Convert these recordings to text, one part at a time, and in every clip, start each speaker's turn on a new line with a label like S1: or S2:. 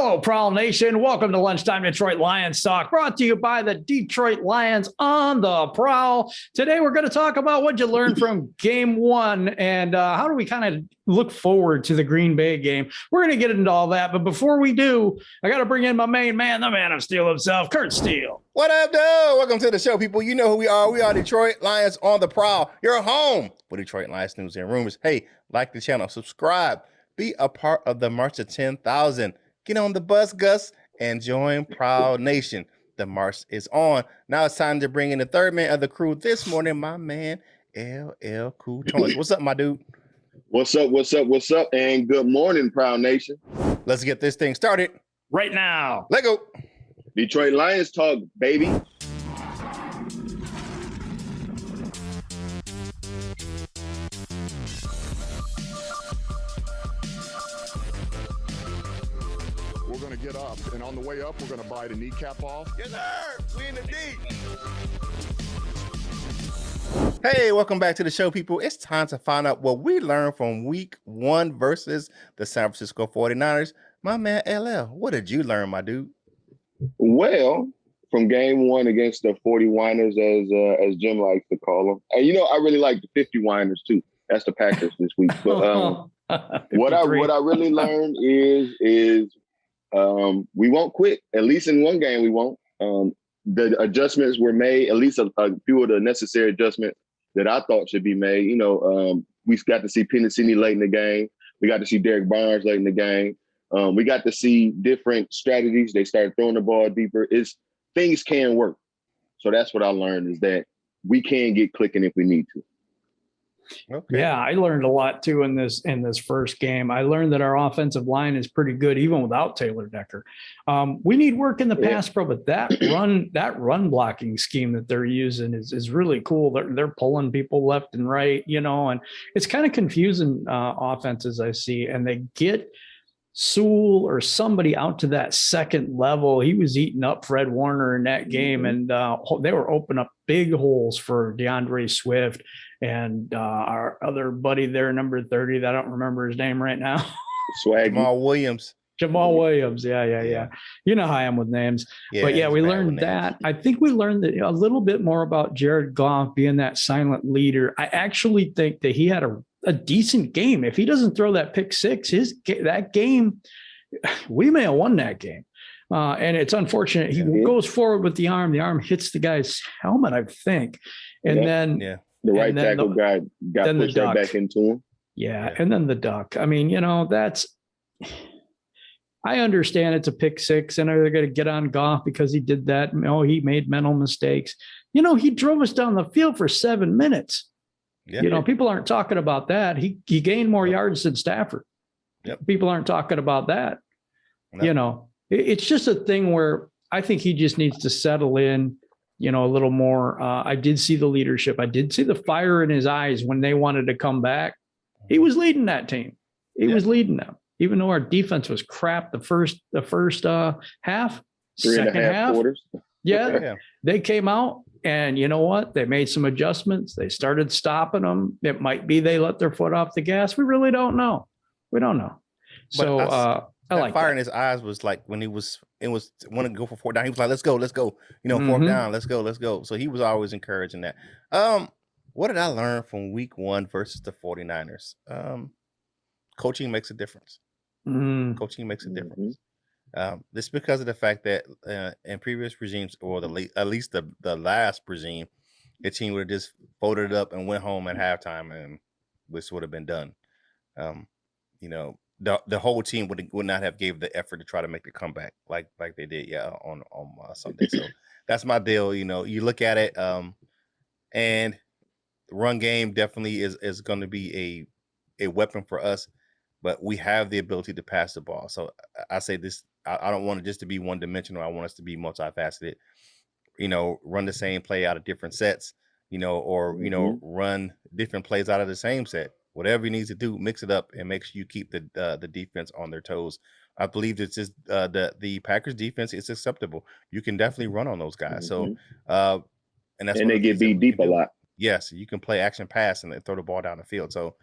S1: Hello, Prowl Nation. Welcome to Lunchtime Detroit Lions Talk, brought to you by the Detroit Lions on the Prowl. Today, we're going to talk about what you learned from game one and how do we kind of look forward to the Green Bay game. We're going to get into all that. But before we do, I got to bring in my main man, the man of Steele himself, Curt Steele.
S2: What up, dude? Welcome to the show, people. You know who we are. We are Detroit Lions on the Prowl. You're home for Detroit Lions news and rumors. Hey, like the channel, subscribe, be a part of the March of 10,000. Get on the bus, Gus, and join Proud Nation. The march is on. Now it's time to bring in the third man of the crew this morning, my man, LL Cool Tawrence. What's up, my dude?
S3: What's up, and good morning, Proud Nation.
S2: Let's get this thing started.
S1: Right now.
S2: Let go.
S3: Detroit Lions talk, baby.
S4: We're going to get up, and on the way up, we're going to bite a kneecap off.
S2: Yes, sir. We in the deep. Hey, welcome back to the show, people. It's time to find out what we learned from week one versus the San Francisco 49ers. My man, LL, what did you learn, my dude?
S3: Well, from game one against the 40 Winers, as Jim likes to call them. And, you know, I really like the 50 Winers, too. That's the Packers this week. But what I really learned is we won't quit. At least in one game, we won't. The adjustments were made, at least a few of the necessary adjustments that I thought should be made. You know, we got to see Pennicini late in the game. We got to see Derek Barnes late in the game. We got to see different strategies. They started throwing the ball deeper. Things can work. So that's what I learned, is that we can get clicking if we need to.
S1: Okay. Yeah, I learned a lot too in this first game. I learned that our offensive line is pretty good even without Taylor Decker. We need work in the pass pro, but that run blocking scheme that they're using is really cool. They're pulling people left and right, you know, and it's kind of confusing offenses I see. And they get Sewell or somebody out to that second level. He was eating up Fred Warner in that game, and they were opening up big holes for DeAndre Swift and our other buddy there, number 30, that I don't remember his name right now.
S2: Jamal Williams.
S1: Yeah. You know how I am with names. Yeah, but yeah, we learned that. I think we learned a little bit more about Jared Goff being that silent leader. I actually think that he had a decent game. If he doesn't throw that pick six, that game, we may have won that game. And it's unfortunate. He goes forward with the arm. The arm hits the guy's helmet, I think. And then
S3: the right tackle guy got pushed right back into him.
S1: Yeah. And then the duck. I mean, you know, I understand it's a pick six and they're going to get on Goff because he did that. Oh, he made mental mistakes. You know, he drove us down the field for 7 minutes. Yeah. You know, people aren't talking about that. He gained more yards than Stafford. Yep. People aren't talking about that. No. You know, it's just a thing where I think he just needs to settle in, you know, a little more. I did see the leadership. I did see the fire in his eyes when they wanted to come back. He was leading that team. He was leading them, even though our defense was crap the first half, second half. Quarters. Yeah, they came out. And you know what? They made some adjustments. They started stopping them. It might be they let their foot off the gas. We really don't know. We don't know. So I like
S2: fire in his eyes was like when it was wanting to go for 4th down. He was like, let's go. You know, 4th down. Let's go. So he was always encouraging that. What did I learn from week one versus the 49ers? Coaching makes a difference. Coaching makes a difference. This because of the fact that in previous regimes, or at least the last regime, the team would have just folded it up and went home at halftime, and this would have been done. You know, the whole team would not have gave the effort to try to make the comeback like they did, on Sunday. So that's my deal. You know, you look at it, and the run game definitely is going to be a weapon for us, but we have the ability to pass the ball. So I say this. I don't want it just to be one dimensional. I want us to be multifaceted, you know, run the same play out of different sets, you know, or, you know, run different plays out of the same set, whatever you need to do, mix it up and make sure you keep the defense on their toes. I believe it's just the Packers defense is acceptable. You can definitely run on those guys. So, and
S3: they get beat deep a lot.
S2: Yes. You can play action pass and then throw the ball down the field. So,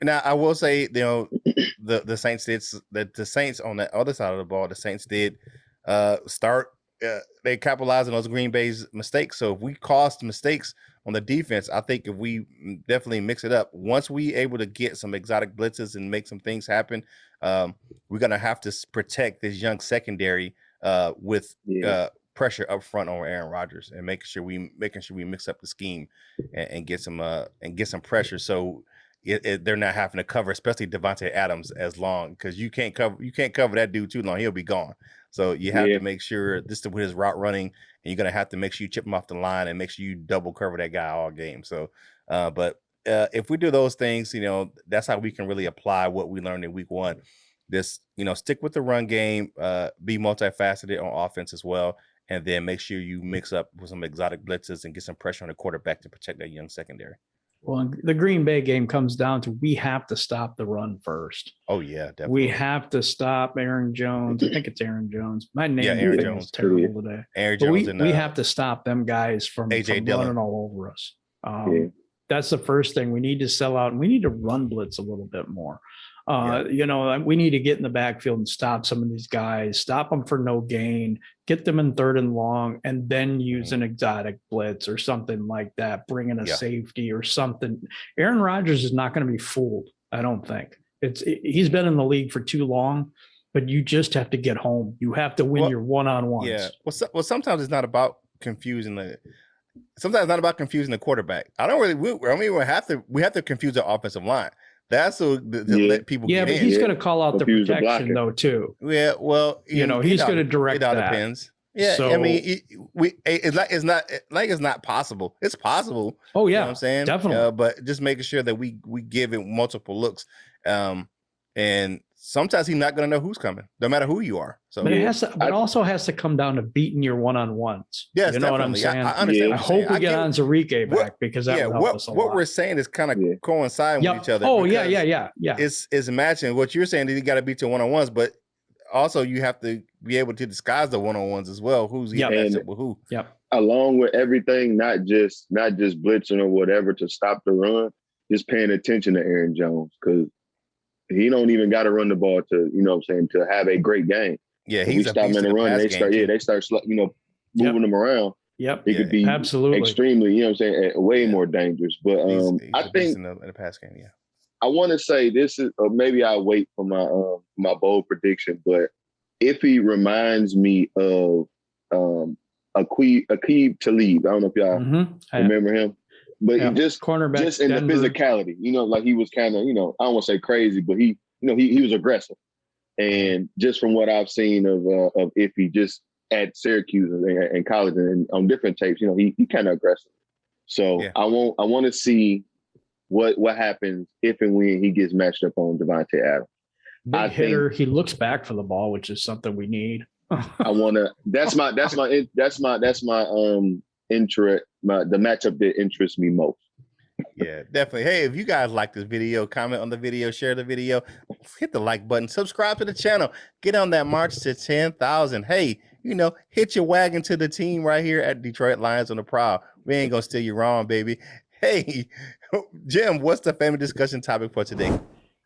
S2: Now I will say, the Saints did the Saints on the other side of the ball. The Saints did start. They capitalized on those Green Bay's mistakes. So if we caused mistakes on the defense, I think if we definitely mix it up, once we able to get some exotic blitzes and make some things happen, we're gonna have to protect this young secondary with pressure up front on Aaron Rodgers and making sure we mix up the scheme and get some pressure. So they're not having to cover, especially Devontae Adams, as long, because you can't cover that dude too long. He'll be gone. So you have to make sure this with his route running, and you're gonna have to make sure you chip him off the line and make sure you double cover that guy all game. So, but if we do those things, that's how we can really apply what we learned in week 1. This, stick with the run game, be multifaceted on offense as well, and then make sure you mix up with some exotic blitzes and get some pressure on the quarterback to protect that young secondary.
S1: Well, the Green Bay game comes down to we have to stop the run first.
S2: Oh, yeah, definitely.
S1: We have to stop Aaron Jones. I think it's Aaron Jones. My name
S2: Aaron Jones
S1: is terrible today.
S2: Aaron Jones
S1: we have to stop them guys from running all over us. That's the first thing. We need to sell out, and we need to run blitz a little bit more. We need to get in the backfield and stop some of these guys, stop them for no gain, get them in 3rd and long, and then use an exotic blitz or something like that, bring in a safety or something. Aaron Rodgers is not going to be fooled, I don't think. He's been in the league for too long, but you just have to get home. You have to win your one-on-ones.
S2: Yeah. Well, sometimes it's not about confusing the quarterback. We have to confuse the offensive line. That's to let people get in. Yeah, but
S1: he's going to call out the protection, though, too.
S2: Yeah, well,
S1: he's going to direct that. It all
S2: depends. Yeah, so, I mean, it's not possible. It's possible.
S1: Oh, yeah,
S2: you know what I'm saying?
S1: Definitely.
S2: But just making sure that we give it multiple looks. And sometimes he's not going to know who's coming, no matter who you are. So,
S1: but it also has to come down to beating your one-on-ones.
S2: Yes,
S1: you know
S2: definitely.
S1: what I'm saying?
S2: I understand.
S1: I hope we get Enrique back, because that would help us a lot.
S2: What we're saying is kind of coinciding with each other.
S1: Oh, yeah.
S2: It's matching. What you're saying is you got to beat your one-on-ones, but also you have to be able to disguise the one-on-ones as well. Who's matched up with who?
S1: Yep.
S3: Along with everything, not just blitzing or whatever to stop the run, just paying attention to Aaron Jones, because he don't even got to run the ball to have a great game.
S2: Yeah,
S3: he's stop him in the run. They start moving him around.
S1: Yep,
S3: it could be
S1: absolutely
S3: extremely, way more dangerous. But I think
S2: in the pass game,
S3: I want to say this is, or maybe I'll wait for my bold prediction. But if he reminds me of Aqib Talib, I don't know if y'all remember him. But he just
S1: cornerback,
S3: just in Denver. The physicality, like he was kind of, I don't want to say crazy, but he was aggressive. And just from what I've seen of Iffy, just at Syracuse and college and on different tapes, he kind of aggressive. So I want to see what happens if and when he gets matched up on Devontae Adams.
S1: Big hitter. He looks back for the ball, which is something we need.
S3: That's my interest, the matchup that interests me most.
S2: Yeah, definitely. Hey, if you guys like this video, comment on the video, share the video, hit the like button, subscribe to the channel, get on that march to 10,000. Hey, hit your wagon to the team right here at Detroit Lions on the Prowl. We ain't gonna steal you wrong, baby. Hey, Jim, what's the family discussion topic for today?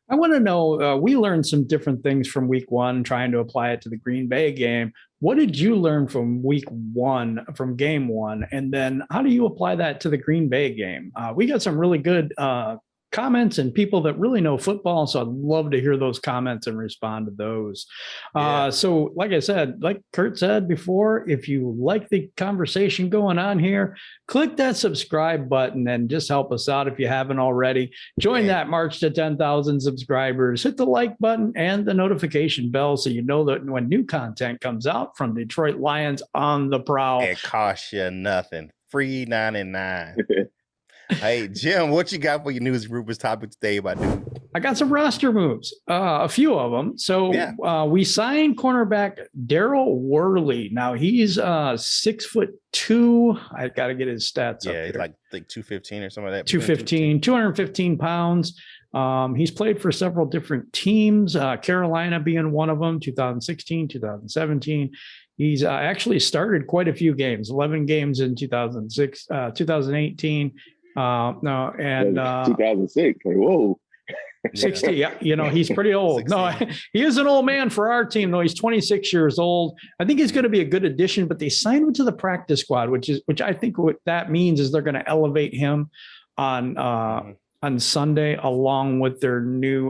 S1: I want to know, we learned some different things from week 1, trying to apply it to the Green Bay game. What did you learn from week 1, from game 1? And then how do you apply that to the Green Bay game? We got some really good comments and people that really know football. So I'd love to hear those comments and respond to those. So like I said, like Curt said before, if you like the conversation going on here, click that subscribe button and just help us out if you haven't already. Join that march to 10,000 subscribers. Hit the like button and the notification bell so you know that when new content comes out from Detroit Lions on the Prowl.
S2: It costs you nothing. Free 99. Hey, Jim, what you got for your news Rupert's topic today, my dude?
S1: I got some roster moves, a few of them. So we signed cornerback Daryl Worley. Now he's 6'2". I got to get his stats up.
S2: Yeah, he's like 215 or something like that.
S1: 215 pounds. He's played for several different teams, Carolina being one of them, 2016, 2017. He's actually started quite a few games, 11 games in 2018.
S3: 2006. Like, whoa.
S1: 60, yeah, he's pretty old.
S2: 16.
S1: No, he is an old man for our team, though. He's 26 years old. I think he's going to be a good addition, but they signed him to the practice squad, which I think what that means is they're going to elevate him on Sunday, along with their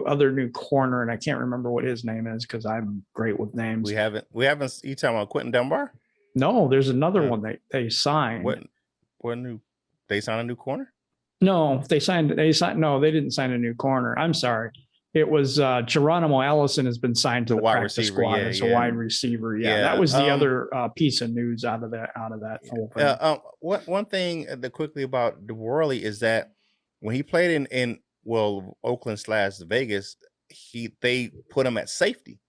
S1: other new corner. And I can't remember what his name is because I'm great with names.
S2: We haven't, you talking about Quentin Dunbar?
S1: No, there's another one they signed.
S2: What new? They signed a new corner?
S1: No, no, they didn't sign a new corner. I'm sorry. It was Geronimo Allison has been signed to the practice squad as a wide receiver. Yeah, that was the other piece of news out of that whole thing.
S2: One thing quickly about Worley is that when he played in Oakland/Vegas, they put him at safety.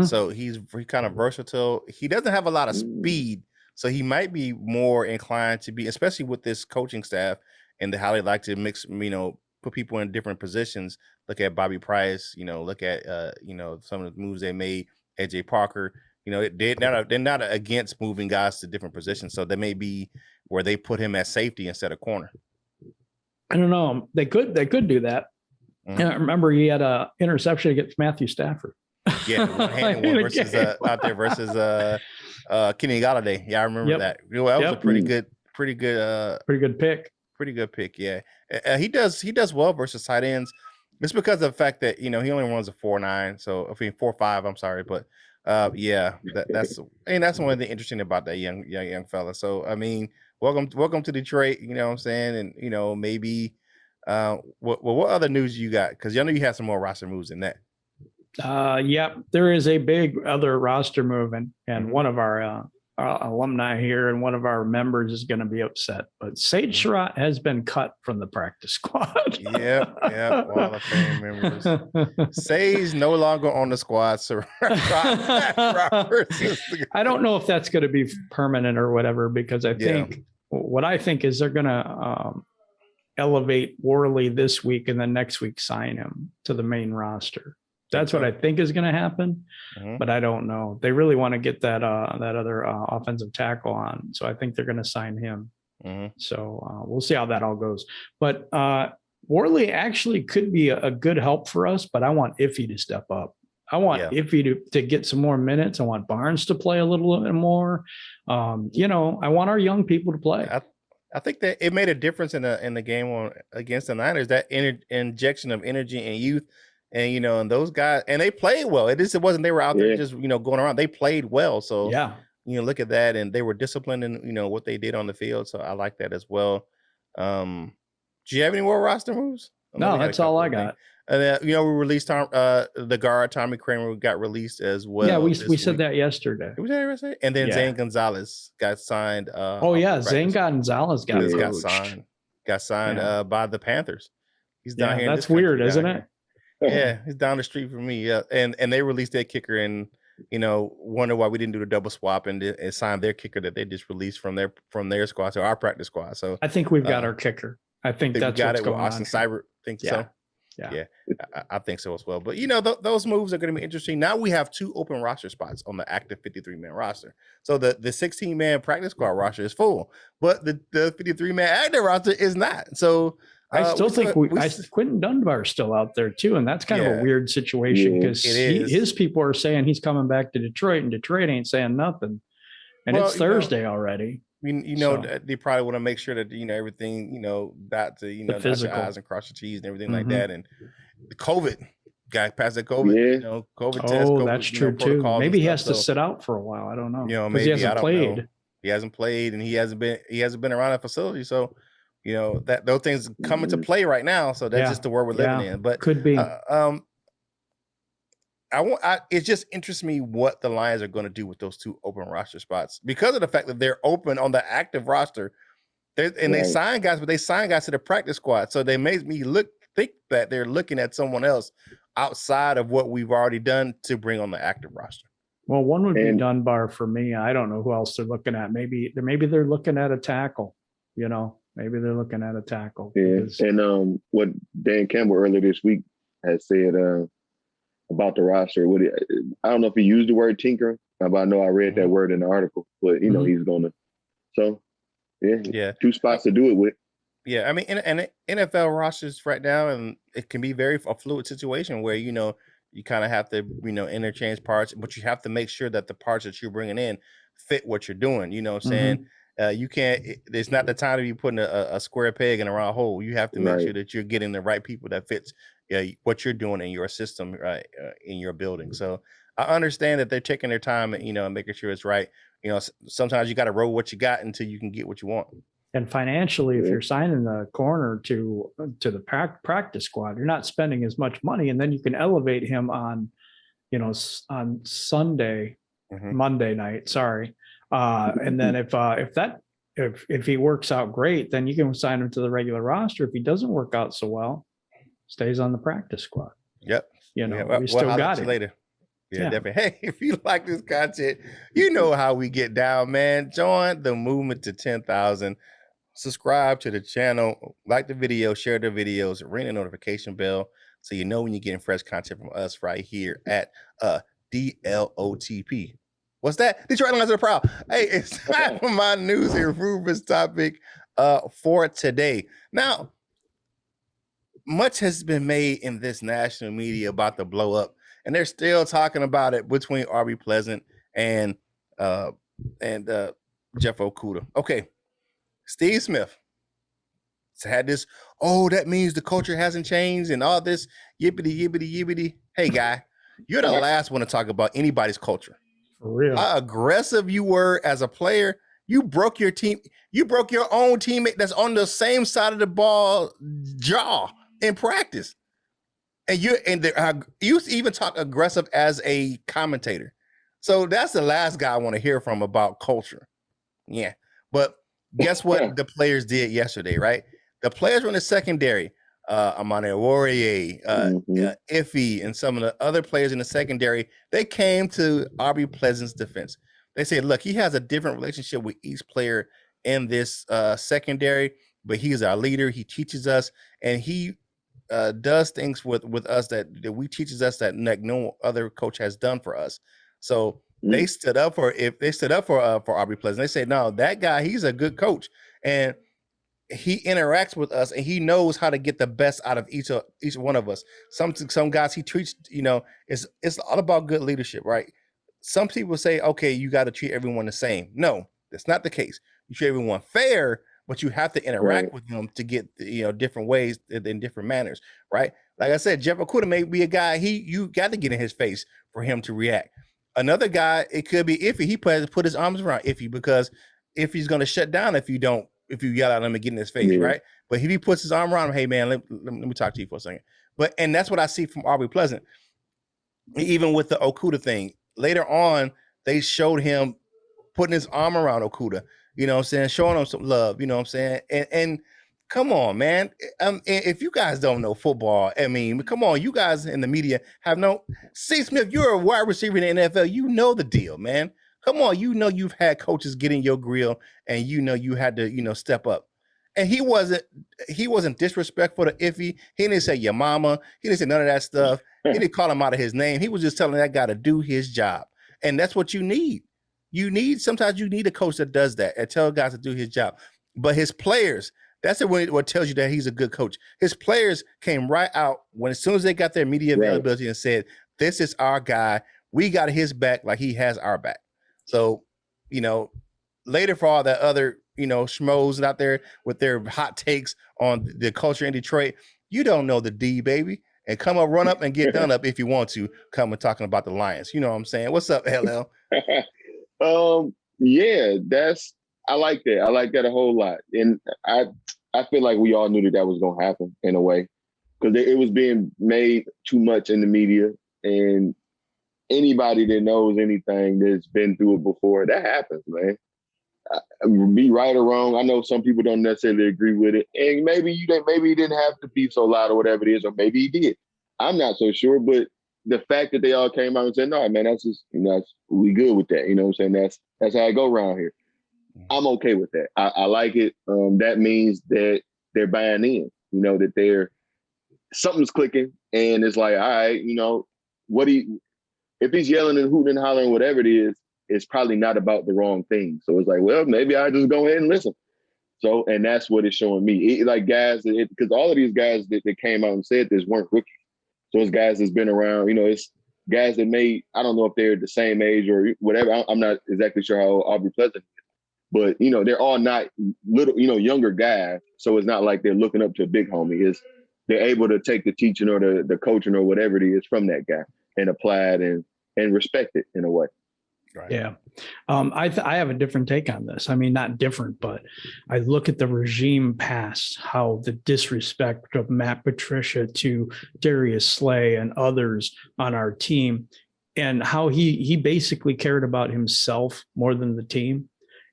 S2: So he's kind of versatile. He doesn't have a lot of speed, so he might be more inclined to be, especially with this coaching staff and how they like to mix, put people in different positions. Look at Bobby Price, look at some of the moves they made. AJ Parker, they're not against moving guys to different positions, so they may be where they put him at safety instead of corner.
S1: I don't know. They could do that. And I remember he had a interception against Matthew Stafford.
S2: Yeah, one versus out there versus Kenny Golladay. Yeah, I remember that. That was a pretty good pick. Pretty good pick. Yeah, he does well versus tight ends. It's because of the fact that he only runs a 4.9, so 4.5. I'm sorry, but that's one of the interesting about that young fella. So I mean, welcome to Detroit. You know what I'm saying, and maybe what other news you got? Because I know you have some more roster moves than that.
S1: There is a big other roster move, and one of our alumni here and one of our members is going to be upset. But Sage Surratt has been cut from the practice squad.
S2: Yeah, Wall of Fame members. Sage no longer on the squad. So
S1: I don't know if that's going to be permanent or whatever, because I think what I think is they're going to elevate Worley this week and then next week sign him to the main roster. That's what I think is going to happen, but I don't know. They really want to get that other offensive tackle on, so I think they're going to sign him. So we'll see how that all goes. But Worley actually could be a good help for us, but I want Iffy to step up. I want Iffy to get some more minutes. I want Barnes to play a little bit more. I want our young people to play.
S2: I think that it made a difference in the game against the Niners, that injection of energy and youth. And, and those guys, and they played well. It wasn't they were out there just, going around. They played well. So, look at that. And they were disciplined in, what they did on the field. So I like that as well. Do you have any more roster moves?
S1: No, that's all I got.
S2: And, we released the guard, Tommy Kramer, got released as well.
S1: Yeah, we said that yesterday.
S2: Was that yesterday? And then Zane Gonzalez got signed.
S1: Zane Gonzalez
S2: got signed by the Panthers. He's down here.
S1: That's weird, isn't it?
S2: Yeah, he's down the street from me. Yeah, and they released their kicker, and wonder why we didn't do the double swap and sign their kicker that they just released from their squad to our practice squad. So
S1: I think we've got our kicker. I think that's what's going on.
S2: Austin Seibert think so. Yeah, I think so as well. But those moves are going to be interesting. Now we have 2 open roster spots on the active 53-man roster. So the 16-man practice squad roster is full, but the 53-man active roster is not. So.
S1: I still think Quentin Dunbar is still out there too, and that's kind of a weird situation because his people are saying he's coming back to Detroit, and Detroit ain't saying nothing, and it's Thursday already.
S2: They probably want to make sure that everything dot to dot your I's and cross your T's and everything like that, and the COVID guy passed the COVID, COVID test. COVID,
S1: that's true too. Maybe he has to sit out for a while. I don't know.
S2: Maybe
S1: he hasn't played.
S2: He hasn't played, and he hasn't been around that facility, so. That those things come into play right now, so that's just the world we're living in. But
S1: could be.
S2: It just interests me what the Lions are going to do with those 2 open roster spots because of the fact that they're open on the active roster. They sign guys, but they sign guys to the practice squad, so they make me think that they're looking at someone else outside of what we've already done to bring on the active roster.
S1: Well, one would be Dunbar for me. I don't know who else they're looking at. Maybe they're looking at a tackle. Maybe they're looking at a tackle.
S3: Yeah, and what Dan Campbell earlier this week has said about the roster. I don't know if he used the word tinker, but I know I read that word in the article. But he's gonna. So, 2 spots to do it with.
S2: Yeah, I mean, and NFL rosters right now, and it can be very a fluid situation where you kind of have to interchange parts, but you have to make sure that the parts that you're bringing in fit what you're doing. You know what I'm saying? You can't. It's not the time to be putting a square peg in a round hole. You have to make sure that you're getting the right people that fits what you're doing in your system, right, in your building. So I understand that they're taking their time and making sure it's right. Sometimes you got to roll what you got until you can get what you want.
S1: And financially, if you're signing the corner to the practice squad, you're not spending as much money, and then you can elevate him on, on Sunday, Monday night. Sorry, and then if he works out great, then you can sign him to the regular roster. If he doesn't work out so well, stays on the practice squad.
S2: Yep.
S1: We still got it
S2: later. Yeah, definitely. Hey, if you like this content, you know how we get down, man. Join the movement to 10,000. Subscribe to the channel, like the video, share the videos, ring the notification bell so you know when you're getting fresh content from us right here at DLOTP. What's that? Detroit Lions of the Prowl. Hey, it's time for my news and Rufus topic for today. Now, much has been made in this national media about the blow up, and they're still talking about it between Aubrey Pleasant and Jeff Okudah. Okay. Steve Smith had this, that means the culture hasn't changed and all this yibbity. Hey, guy, you're the last one to talk about anybody's culture.
S1: For real.
S2: How aggressive you were as a player. You broke your team. You broke your own teammate that's on the same side of the ball jaw in practice. And you even talk aggressive as a commentator. So that's the last guy I want to hear from about culture. Yeah. But guess what the players did yesterday, right? The players were in the secondary, Amane Warrior, Iffy, and some of the other players in the secondary. They came to Aubrey Pleasant's defense. They said, look, he has a different relationship with each player in this secondary, but he's our leader. He teaches us, and he does things with us that we teaches us that no other coach has done for us. So they stood up for Aubrey Pleasant. They said, no, that guy, he's a good coach, and he interacts with us, and he knows how to get the best out of each one of us. Some guys he treats, it's all about good leadership, right? Some people say, okay, you got to treat everyone the same. No, that's not the case. You treat everyone fair, but you have to interact with them to get different ways in different manners, right? Like I said, Jeff Okudah may be a guy you got to get in his face for him to react. Another guy, it could be Iffy. He put his arms around Iffy because Iffy's going to shut down if you yell at him and get in his face, right? But if he puts his arm around him, hey man, let me talk to you for a second. And that's what I see from Aubrey Pleasant. Even with the Okudah thing, later on, they showed him putting his arm around Okudah, showing him some love, and come on, man. If you guys don't know football, I mean, come on, you guys in the media have Steve Smith, you're a wide receiver in the NFL. You know the deal, man. Come on, you've had coaches get in your grill, and you had to, step up. And he wasn't disrespectful to Iffy. He didn't say your mama. He didn't say none of that stuff. He didn't call him out of his name. He was just telling that guy to do his job. And that's what you need. Sometimes you need a coach that does that and tell guys to do his job. But his players, that's what tells you that he's a good coach. His players came right out as soon as they got their media availability and said, this is our guy. We got his back like he has our back. So, later for all that other, schmoes out there with their hot takes on the culture in Detroit, you don't know the D, baby. And come up, run up and get done up if you want to come and talking about the Lions. You know what I'm saying? What's up, LL?
S3: Yeah, I like that. I like that a whole lot. And I feel like we all knew that was going to happen in a way because it was being made too much in the media. And anybody that knows anything that's been through it before, that happens, man. Be right or wrong. I know some people don't necessarily agree with it. And maybe he didn't have to be so loud or whatever it is, or maybe he did. I'm not so sure. But the fact that they all came out and said, no, man, that's just, we good with that. You know what I'm saying? That's how I go around here. I'm okay with that. I like it. That means that they're buying in, that something's clicking, and it's like, all right, if he's yelling and hooting and hollering, whatever it is, it's probably not about the wrong thing. So it's like, well, maybe I just go ahead and listen. So, and that's what it's showing me. Like guys, because all of these guys that came out and said this weren't rookies. So it's guys that's been around, it's guys that I don't know if they're the same age or whatever. I'm not exactly sure how old Aubrey Pleasant is. But, they're all not little, younger guys. So it's not like they're looking up to a big homie. They're able to take the teaching or the coaching or whatever it is from that guy and apply it and respect it in a way.
S2: Right.
S1: Yeah. I have a different take on this. I mean, not different, but I look at the regime past, how the disrespect of Matt Patricia to Darius Slay and others on our team, and how he basically cared about himself more than the team.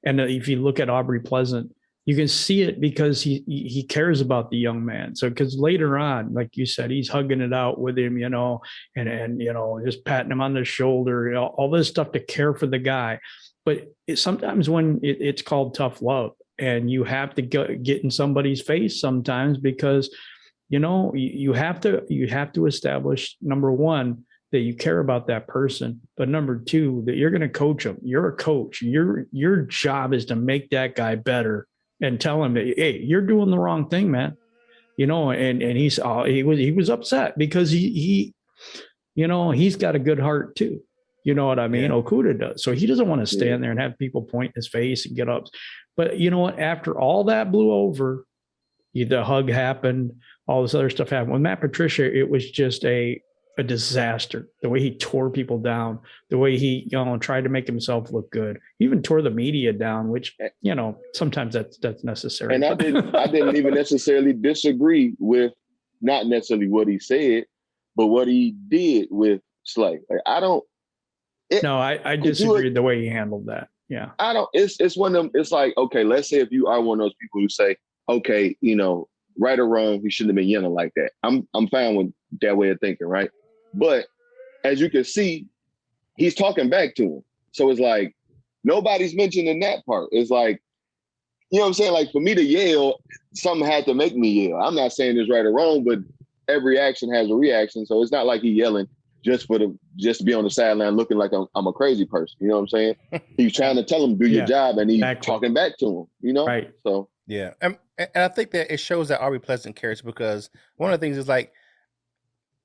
S1: And if you look at Aubrey Pleasant, you can see it because he cares about the young man. So because later on, like you said, he's hugging it out with him, and just patting him on the shoulder, all this stuff to care for the guy. But sometimes when it's called tough love, and you have to get in somebody's face sometimes because you have to establish, number one, that you care about that person, but number two, that you're going to coach them. You're a coach. Your job is to make that guy better and tell him that, hey, you're doing the wrong thing, man. And he was upset because he's got a good heart too. You know what I mean? Yeah. Okudah does. So he doesn't want to stand there and have people point in his face and get up. But you know what? After all that blew over, the hug happened, all this other stuff happened. With Matt Patricia, it was just a disaster. The way he tore people down, the way he tried to make himself look good. He even tore the media down, which sometimes that's necessary.
S3: And I didn't even necessarily disagree with not necessarily what he said, but what he did with Slay. Like,
S1: I disagreed the way he handled that. Yeah,
S3: I don't. It's one of them. It's like, okay, let's say if you are one of those people who say, okay, right or wrong, he shouldn't have been yelling like that. I'm fine with that way of thinking, right? But as you can see, he's talking back to him. So it's like, nobody's mentioning that part. It's like, you know what I'm saying? Like, for me to yell, something had to make me yell. I'm not saying it's right or wrong, but every action has a reaction. So it's not like he's yelling just to be on the sideline looking like I'm a crazy person. You know what I'm saying? He's trying to tell him, do your job, and he's talking back to him,
S1: Right.
S3: So.
S2: Yeah. And I think that it shows that Aubrey Pleasant cares, because one of the things is like,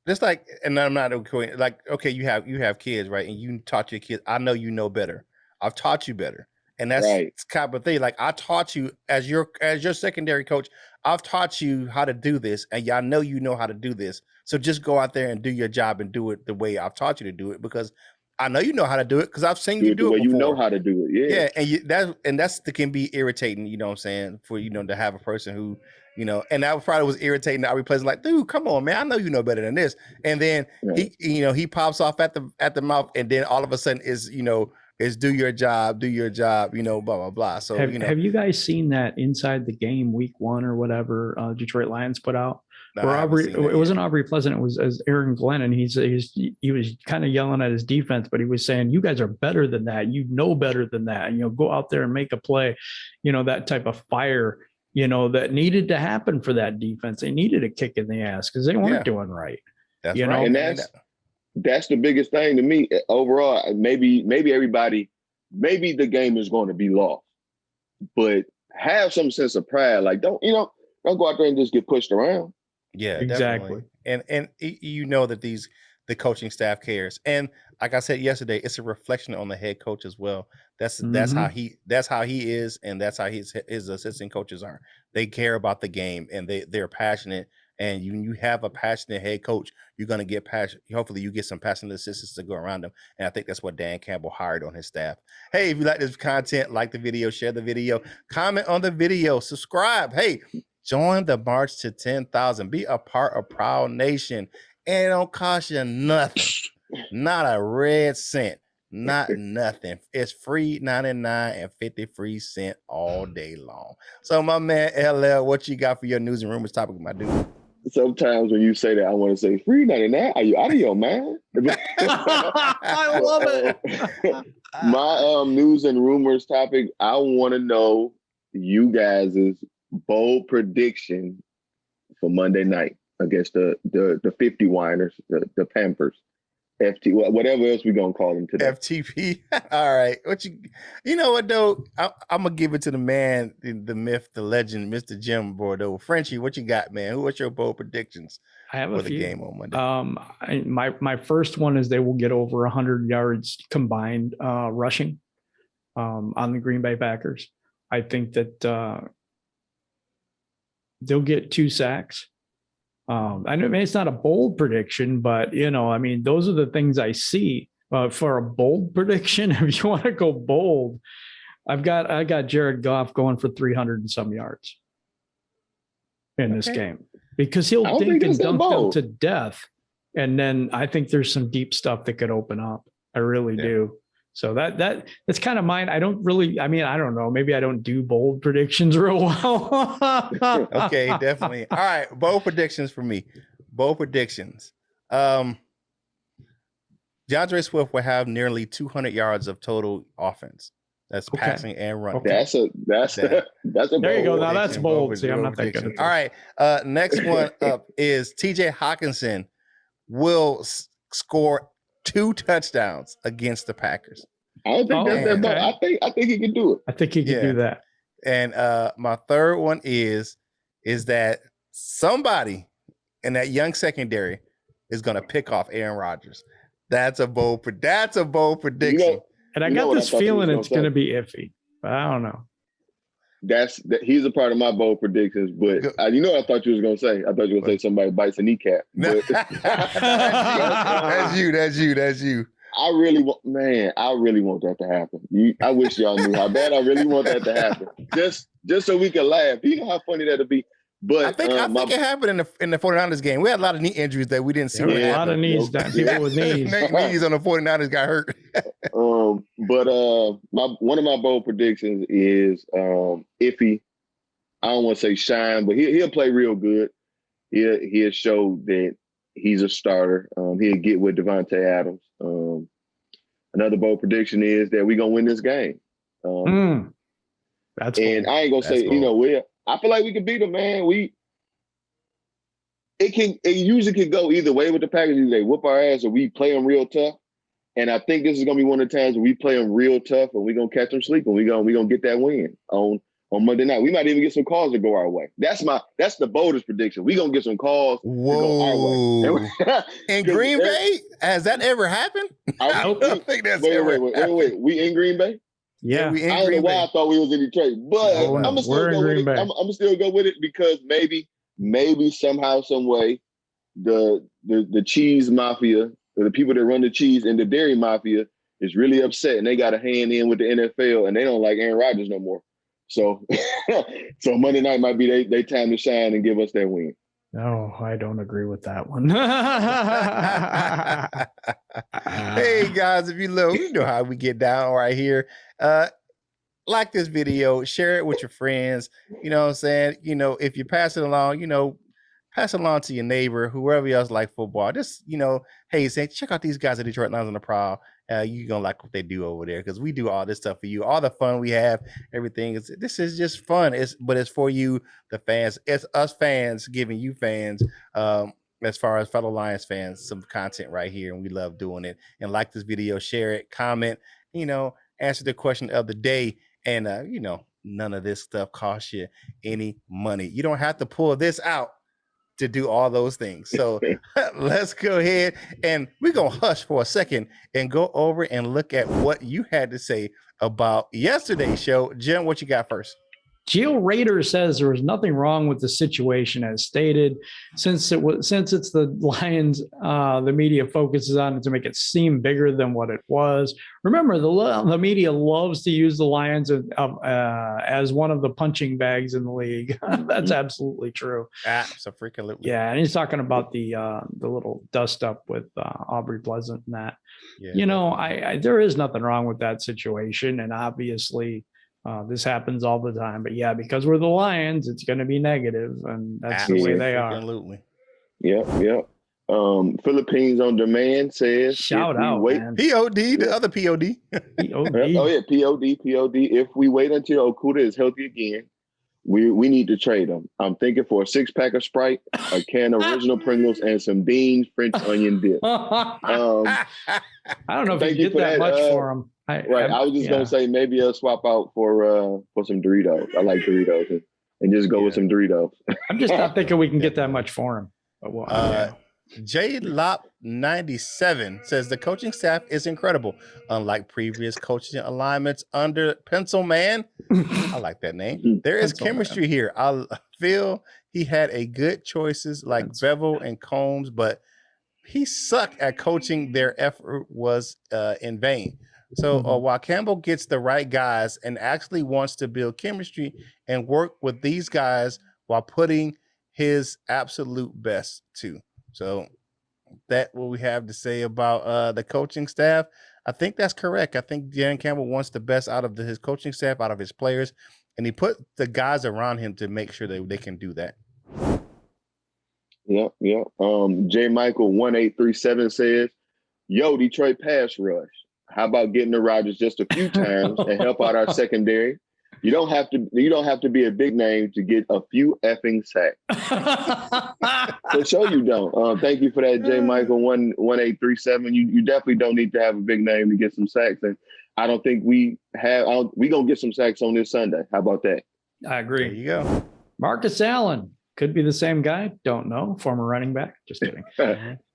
S2: just like, and I'm not okay, like, okay, you have kids, right? And you taught your kids, I know you know better. I've taught you better. And that's
S3: right.
S2: kind of thing. Like, I taught you as your secondary coach, I've taught you how to do this, and y'all know you know how to do this. So just go out there and do your job and do it the way I've taught you to do it, because I know you know how to do it, because I've seen you do it before.
S3: You know how to do it, yeah.
S2: Yeah, and that can be irritating, you know what I'm saying, for to have a person who, and that probably was irritating to Aubrey Pleasant, like, dude, come on, man, I know you know better than this. And then he pops off at the mouth, and then all of a sudden is do your job, blah blah blah. So
S1: have you guys seen that Inside the Game Week 1 or whatever Detroit Lions put out?
S2: No,
S1: where it wasn't Aubrey Pleasant, it was as Aaron Glenn, and he was kind of yelling at his defense, but he was saying, you guys are better than that, better than that, and go out there and make a play, that type of fire, that needed to happen for that defense. They needed a kick in the ass because they weren't doing right.
S2: That's right.
S3: And that's the biggest thing to me overall. Maybe everybody, the game is going to be lost, but have some sense of pride. Like, don't go out there and just get pushed around.
S2: Yeah,
S1: exactly.
S2: Definitely. And that the coaching staff cares. And like I said yesterday, it's a reflection on the head coach as well. That's how he is, and that's how his assistant coaches are. They care about the game, and they're passionate. And you have a passionate head coach, you're going to get passion. Hopefully you get some passionate assistants to go around them. And I think that's what Dan Campbell hired on his staff. Hey, if you like this content, like the video, share the video, comment on the video, subscribe. Hey, join the march to 10,000. Be a part of Prowl Nation. And it don't cost you nothing. Not a red cent. Not nothing. It's free 99 and 50 free cent all day long. So my man LL, what you got for your news and rumors topic, my dude?
S3: Sometimes when you say that, I want to say free 99. Are you out of your mind?
S1: I love it.
S3: My news and rumors topic, I want to know you guys' bold prediction for Monday night against the 50 Winers, the Panthers. FT, whatever else we're gonna call him today.
S2: FTP. All right. You know what though? I'm gonna give it to the man, the myth, the legend, Mr. Jim Bordeaux. Frenchie, what you got, man? What's your bold predictions?
S1: I have a few.
S2: The game on Monday.
S1: My first one is they will get over 100 yards combined rushing on the Green Bay Packers. I think that they'll get 2 sacks. I know it's not a bold prediction, but those are the things I see for a bold prediction. If you want to go bold, I got Jared Goff going for 300 and some yards in this game because he'll dink and dunk them to death. And then I think there's some deep stuff that could open up. I really do. So that's kind of mine. I don't know. Maybe I don't do bold predictions real well.
S2: Okay, definitely. All right, bold predictions for me. Bold predictions. DeAndre Swift will have nearly 200 yards of total offense. That's passing and running.
S3: Okay. That's a
S1: there you go. Now that's bold. See, I'm not that good.
S2: All right. Next one up is TJ Hawkinson will score 2 touchdowns against the Packers.
S3: I don't think that's that bad. I think he can do it.
S1: I think he can do that.
S2: And my third one is that somebody in that young secondary is going to pick off Aaron Rodgers. That's a bold prediction.
S1: And I got this feeling it's going to be iffy, but I don't know.
S3: He's a part of my bold predictions, but what I thought you was going to say? I thought you were going to say somebody bites a kneecap. But
S2: That's you.
S3: I really want that to happen. I wish y'all knew how bad I really want that to happen. Just so we can laugh. Do you know how funny that'd be? But
S2: I think it happened in the 49ers game. We had a lot of knee injuries that we didn't see.
S1: A lot of knees. People with knees.
S2: Knees on the 49ers got hurt.
S3: But one of my bold predictions is iffy. I don't want to say shine, but he'll play real good. He'll show that he's a starter. He'll get with Devontae Adams. Another bold prediction is that we're gonna win this game.
S1: That's
S3: and
S1: bold.
S3: I ain't gonna say I feel like we can beat them, man. It usually can go either way with the Packers. Either they whoop our ass or we play them real tough. And I think this is gonna be one of the times when we play them real tough and we're gonna catch them sleeping. We're gonna get that win on Monday night. We might even get some calls to go our way. That's the boldest prediction. We're gonna get some calls to go our way.
S2: In Green Bay? Has that ever happened? I don't think that's ever happened.
S3: Wait. We in Green Bay?
S1: Yeah.
S3: I don't know why I thought we was in Detroit, but I'm gonna still go with it. I'm gonna still go with it because maybe somehow, some way, the cheese mafia, or the people that run the cheese and the dairy mafia, is really upset, and they got a hand in with the NFL, and they don't like Aaron Rodgers no more. So, so Monday night might be they time to shine and give us that win.
S1: No, I don't agree with that one.
S2: Hey guys, if you know how we get down right here. Like this video, share it with your friends. You know what I'm saying? If you pass it along, pass it along to your neighbor, whoever else like football. Just, hey, say, check out these guys at Detroit Lions on the Prowl. You're going to like what they do over there because we do all this stuff for you. All the fun we have, everything. This is just fun. But it's for you, the fans. It's us fans giving you fans, as far as fellow Lions fans, some content right here. And we love doing it. And like this video, share it, comment, answer the question of the day. And, none of this stuff costs you any money. You don't have to pull this out to do all those things. So let's go ahead and we're going to hush for a second and go over and look at what you had to say about yesterday's show. Jim, what you got first?
S1: Gio Rader says there was nothing wrong with the situation as stated. Since it's the Lions, the media focuses on it to make it seem bigger than what it was. Remember, the media loves to use the Lions as one of the punching bags in the league. That's absolutely true.
S2: Absolutely.
S1: Yeah, and he's talking about the little dust up with Aubrey Pleasant and that. Yeah, there is nothing wrong with that situation, and obviously. This happens all the time, but yeah, because we're the Lions, it's going to be negative, and that's the way they are.
S2: Absolutely.
S3: Yep. Philippines on Demand says,
S1: shout out, man.
S2: POD, the other POD.
S1: POD.
S3: Oh yeah, POD. If we wait until Okuda is healthy again, We need to trade him. I'm thinking for a 6-pack of Sprite, a can of original Pringles, and some beans, French onion dip.
S1: I don't know if
S3: thank
S1: you
S3: you
S1: get
S3: for
S1: that
S3: that,
S1: much for him.
S3: I was just gonna say maybe I'll swap out for some Doritos. I like Doritos and just go with some Doritos.
S1: I'm just not thinking we can get that much for him. But well,
S2: J Lop 97 says the coaching staff is incredible. Unlike previous coaching alignments under Pencil Man, I like that name. There is chemistry here. I feel he had a good choices like Bevel and Combs, but he sucked at coaching. Their effort was in vain. So while Campbell gets the right guys and actually wants to build chemistry and work with these guys while putting his absolute best too. So that's what we have to say about the coaching staff. I think that's correct. I think Dan Campbell wants the best out of his coaching staff, out of his players, and he put the guys around him to make sure that they can do that.
S3: Yep. J Michael 1837 says, "Yo, Detroit pass rush. How about getting to Rodgers just a few times and help out our secondary? You don't have to be a big name to get a few effing sacks." For sure you don't. Thank you for that, J Michael 1837. You definitely don't need to have a big name to get some sacks, and I don't think we gonna get some sacks on this Sunday. How about that?
S1: I agree.
S2: There you go.
S1: Marcus Allen could be the same guy. Don't know. Former running back. Just kidding.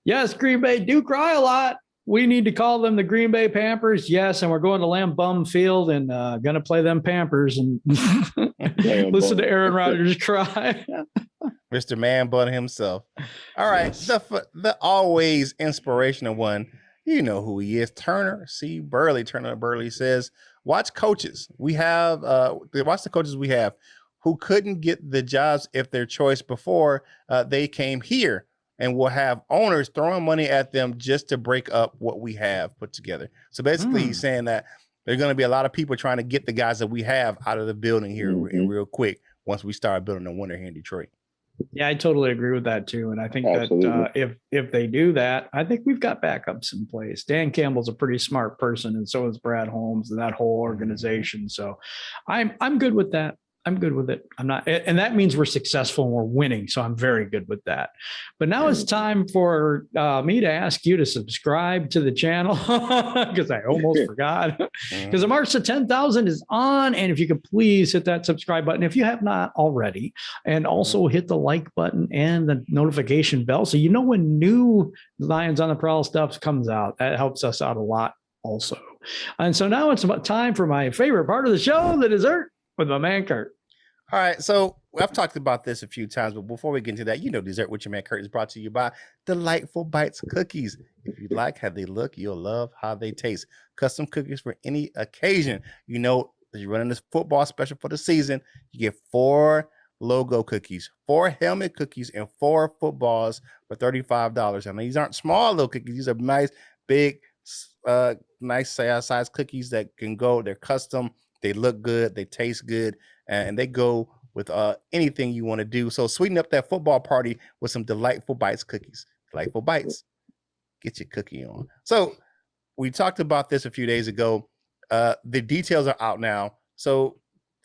S1: Yes, Green Bay do cry a lot. We need to call them the Green Bay Pampers. Yes, and we're going to Lamb Bum Field and going to play them Pampers and listen to Aaron Rodgers cry.
S2: Mr. Man Bun himself. All right, the always inspirational one. You know who he is. Turner C. Burley. Turner Burley says, watch coaches. We have watch the coaches we have who couldn't get the jobs if their choice before they came here. And we'll have owners throwing money at them just to break up what we have put together. So basically, he's saying that there are going to be a lot of people trying to get the guys that we have out of the building here real quick once we start building a winner here in Detroit.
S1: Yeah, I totally agree with that too. And I think that if they do that, I think we've got backups in place. Dan Campbell's a pretty smart person, and so is Brad Holmes and that whole organization. So I'm good with that. I'm good with it. I'm not, and that means we're successful and we're winning. So I'm very good with that. But now it's time for me to ask you to subscribe to the channel because I almost forgot. Because the march to 10,000 is on, and if you could please hit that subscribe button if you have not already, and also hit the like button and the notification bell so you know when new Lions on the Prowl stuff comes out. That helps us out a lot also. And so now it's about time for my favorite part of the show, the dessert with my man Curt.
S2: All right, so I've talked about this a few times, but before we get into that, Dessert with your man Curt is brought to you by Delightful Bites Cookies. If you like how they look, you'll love how they taste. Custom cookies for any occasion. You're running this football special for the season. You get 4 logo cookies, 4 helmet cookies, and 4 footballs for $35. And these aren't small little cookies. These are nice, big, nice size cookies that can go. They're custom. They look good. They taste good. And they go with anything you want to do. So sweeten up that football party with some Delightful Bites cookies. Delightful Bites. Get your cookie on. So we talked about this a few days ago. The details are out now. So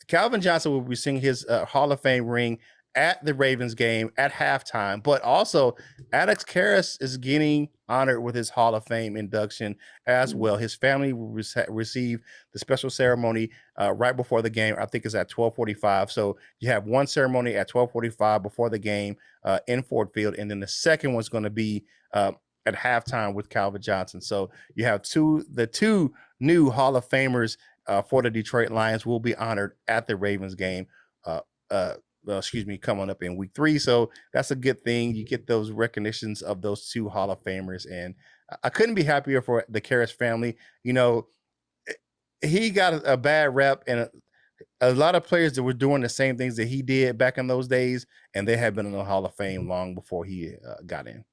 S2: Calvin Johnson will be singing his Hall of Fame ring at the Ravens game at halftime, but also Alex Karras is getting honored with his Hall of Fame induction as well. His family will receive the special ceremony right before the game. I think it's at 12:45. So you have one ceremony at 12:45 before the game in Ford Field, and then the second one's going to be at halftime with Calvin Johnson. So you have the two new Hall of Famers for the Detroit Lions will be honored at the Ravens game. Coming up in week 3. So that's a good thing. You get those recognitions of those 2 Hall of Famers. And I couldn't be happier for the Karras family. He got a bad rep, and a lot of players that were doing the same things that he did back in those days, and they had been in the Hall of Fame long before he got in.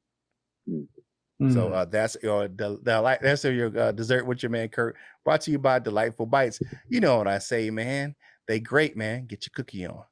S2: So that's your dessert with your man Curt, brought to you by Delightful Bites. You know what I say, man. They great, man. Get your cookie on.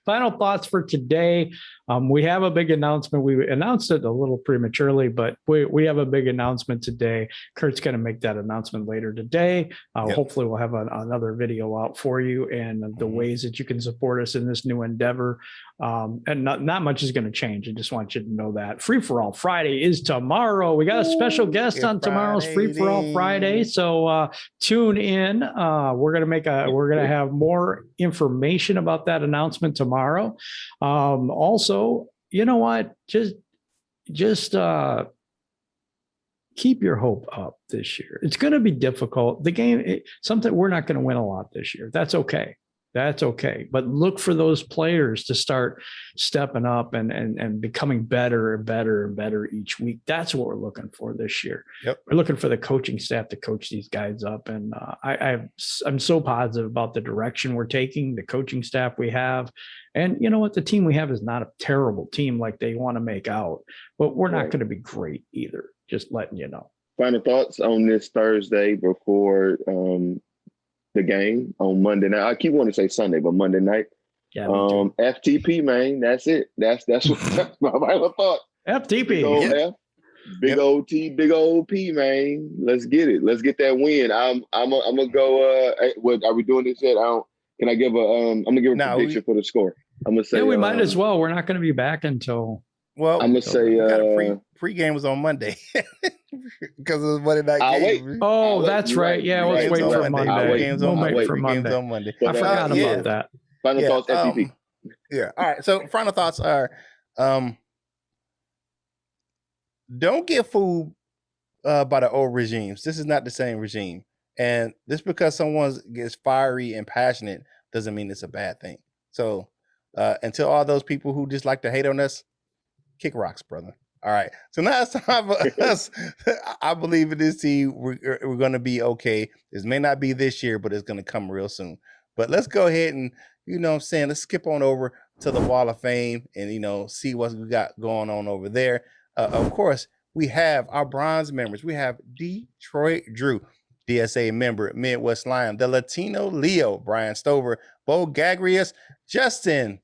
S1: Final thoughts for today. We have a big announcement. We announced it a little prematurely, but we have a big announcement today. Kurt's going to make that announcement later today. Hopefully we'll have another video out for you and the ways that you can support us in this new endeavor. And not much is going to change. I just want you to know that Free for All Friday is tomorrow. We got a special guest on tomorrow's Free for All Friday. So tune in. We're going to have more information about that announcement tomorrow. Also, you know what? Just keep your hope up this year. It's going to be difficult. The game, something we're not going to win a lot this year. That's okay. That's okay. But look for those players to start stepping up and becoming better and better and better each week. That's what we're looking for this year.
S2: Yep.
S1: We're looking for the coaching staff to coach these guys up. And I'm so positive about the direction we're taking, the coaching staff we have. And you know what? The team we have is not a terrible team like they want to make out, but we're not going to be great either. Just letting you know.
S3: Final thoughts on this Thursday before the game on Monday night. I keep wanting to say Sunday, but Monday night.
S1: Yeah.
S3: FTP, man. That's it. That's my final thought.
S1: FTP.
S3: Big old F, big old T, big old P, man. Let's get it. Let's get that win. I'm gonna go. What are we doing this yet? Can I give a? I'm gonna give a prediction for the score. I'm gonna say.
S1: Yeah, we might as well. We're not going to be back until.
S3: Well, I'm gonna say.
S2: Pre-game was on Monday because it was Monday night game.
S1: Oh, that's right. Yeah, let's wait for Monday. We'll wait for Monday. I forgot about that.
S3: Final thoughts, FTP.
S2: Yeah. All right. So final thoughts are, don't get fooled by the old regimes. This is not the same regime. And just because someone gets fiery and passionate doesn't mean it's a bad thing. So until all those people who just like to hate on us, kick rocks, brother. All right. So now it's time for us. I believe in this team. We're going to be okay. This may not be this year, but it's going to come real soon. But let's go ahead and, you know what I'm saying, let's skip on over to the Wall of Fame and, you know, see what we got going on over there. Of course, we have our bronze members. We have Detroit Drew, DSA member, Midwest Lion, the Latino Leo, Brian Stover, Bo Gagrius, Justin,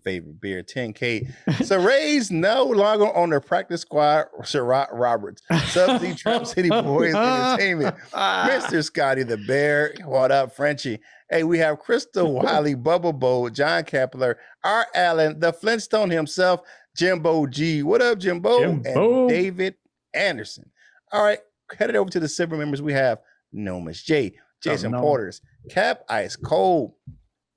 S2: favorite beer, 10K. Saray's no longer on the practice squad. Sherrod Roberts, Subsidy Trap City Boys Entertainment, Mr. Scotty the Bear. What up, Frenchie? Hey, we have Crystal Wiley, Bubble Bowl, John Kepler, R. Allen, the Flintstone himself, Jimbo G. What up, Jimbo? And David Anderson. All right, headed over to the silver members. We have Nomus J, Jason Porters, Cap Ice Cold.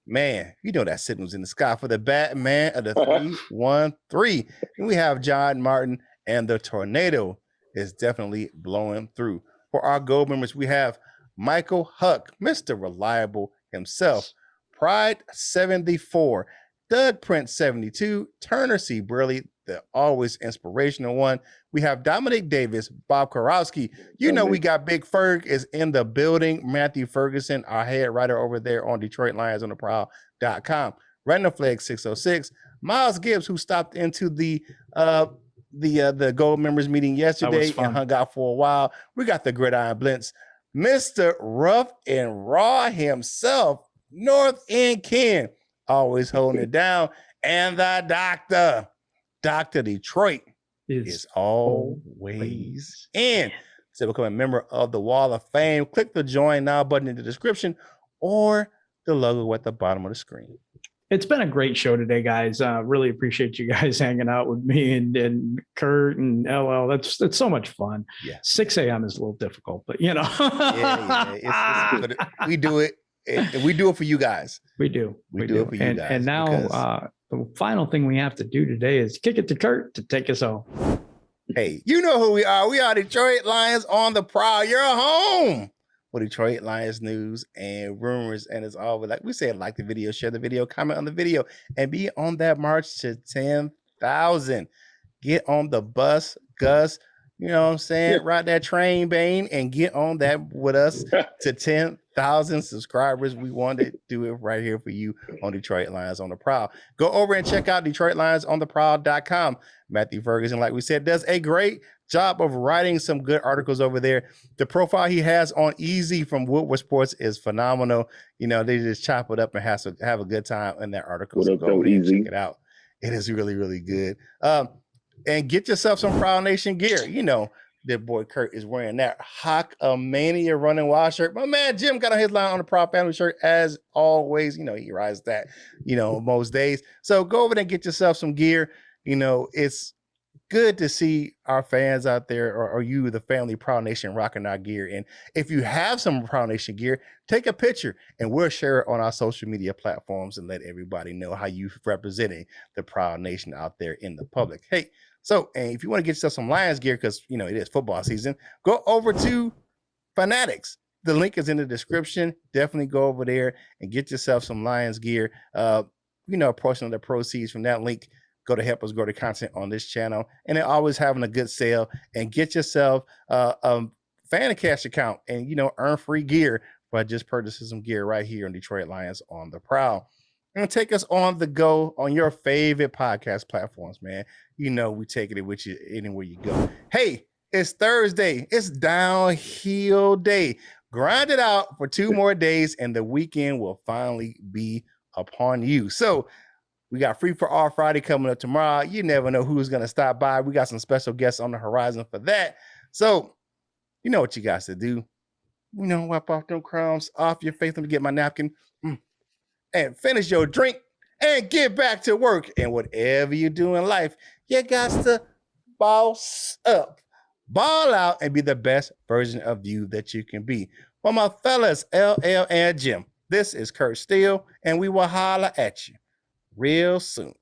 S2: Man, you know that signal's in the sky for the Batman of the 313. And we have John Martin, and the tornado is definitely blowing through. For our gold members, we have Michael Huck, Mr. Reliable himself, Pride 74, Doug Prince 72, Turner C. Burley, the always inspirational one. We have Dominic Davis, Bob Karowski. You know we got Big Ferg is in the building. Matthew Ferguson, our head writer over there on Detroit Lions on the Prowl.com. Random Flag 606. Miles Gibbs, who stopped into the gold members meeting yesterday and hung out for a while. We got the Gridiron Blintz, Mr. Rough and Raw himself, North End Ken, always holding it down. And the doctor, Dr. Detroit, is always in. So become a member of the Wall of Fame. Click the Join Now button in the description or the logo at the bottom of the screen.
S1: It's been a great show today, guys. Really appreciate you guys hanging out with me and Kurt and LL. That's so much fun. Yeah. 6 a.m. is a little difficult, but you know.
S2: We do it. We do it for you guys.
S1: We do.
S2: We do it for you guys.
S1: And now the final thing we have to do today is kick it to Kurt to take us home.
S2: Hey, you know who we are. We are Detroit Lions on the Prowl. You're home for Detroit Lions news and rumors. And it's always like we said, like the video, share the video, comment on the video, and be on that march to 10,000. Get on the bus, Gus. You know what I'm saying? Ride that train, Bane, and get on that with us to 10,000 subscribers. We wanted to do it right here for you on Detroit Lions on the Prowl. Go over and check out DetroitLionsOnTheProwl.com. Matthew Ferguson, like we said, does a great job of writing some good articles over there. The profile he has on Easy from Woodward Sports is phenomenal. You know, they just chop it up and have a good time in that article. So go ahead and check it out. It is really, really good. And get yourself some Prowl Nation gear. You know, that boy Curt is wearing that Hawk-a-Mania running wild shirt. My man Jim got on his line on the Prowl family shirt as always. You know, he rides that, you know, most days. So go over there and get yourself some gear. You know, it's good to see our fans out there, or you, the family Prowl Nation, rocking our gear. And if you have some Prowl Nation gear, take a picture and we'll share it on our social media platforms and let everybody know how you representing the Prowl Nation out there in the public. Hey, so, and if you want to get yourself some Lions gear, because, you know, it is football season, go over to Fanatics. The link is in the description. Definitely go over there and get yourself some Lions gear. You know, a portion of the proceeds from that link go to help us grow the content on this channel. And they're always having a good sale. And get yourself a fan cash account and, you know, earn free gear by just purchasing some gear right here on Detroit Lions on the Prowl. And take us on the go on your favorite podcast platforms, man. You know, we taking it with you anywhere you go. Hey, it's Thursday. It's downhill day. Grind it out for 2 more days and the weekend will finally be upon you. So we got Free for All Friday coming up tomorrow. You never know who's going to stop by. We got some special guests on the horizon for that. So you know what you guys to do. You know, wipe off them crumbs off your face. Let me get my napkin. And finish your drink and get back to work. And whatever you do in life, you got to boss up, ball out, and be the best version of you that you can be. For my fellas, LL and Jim, this is Curt Steele, and we will holler at you real soon.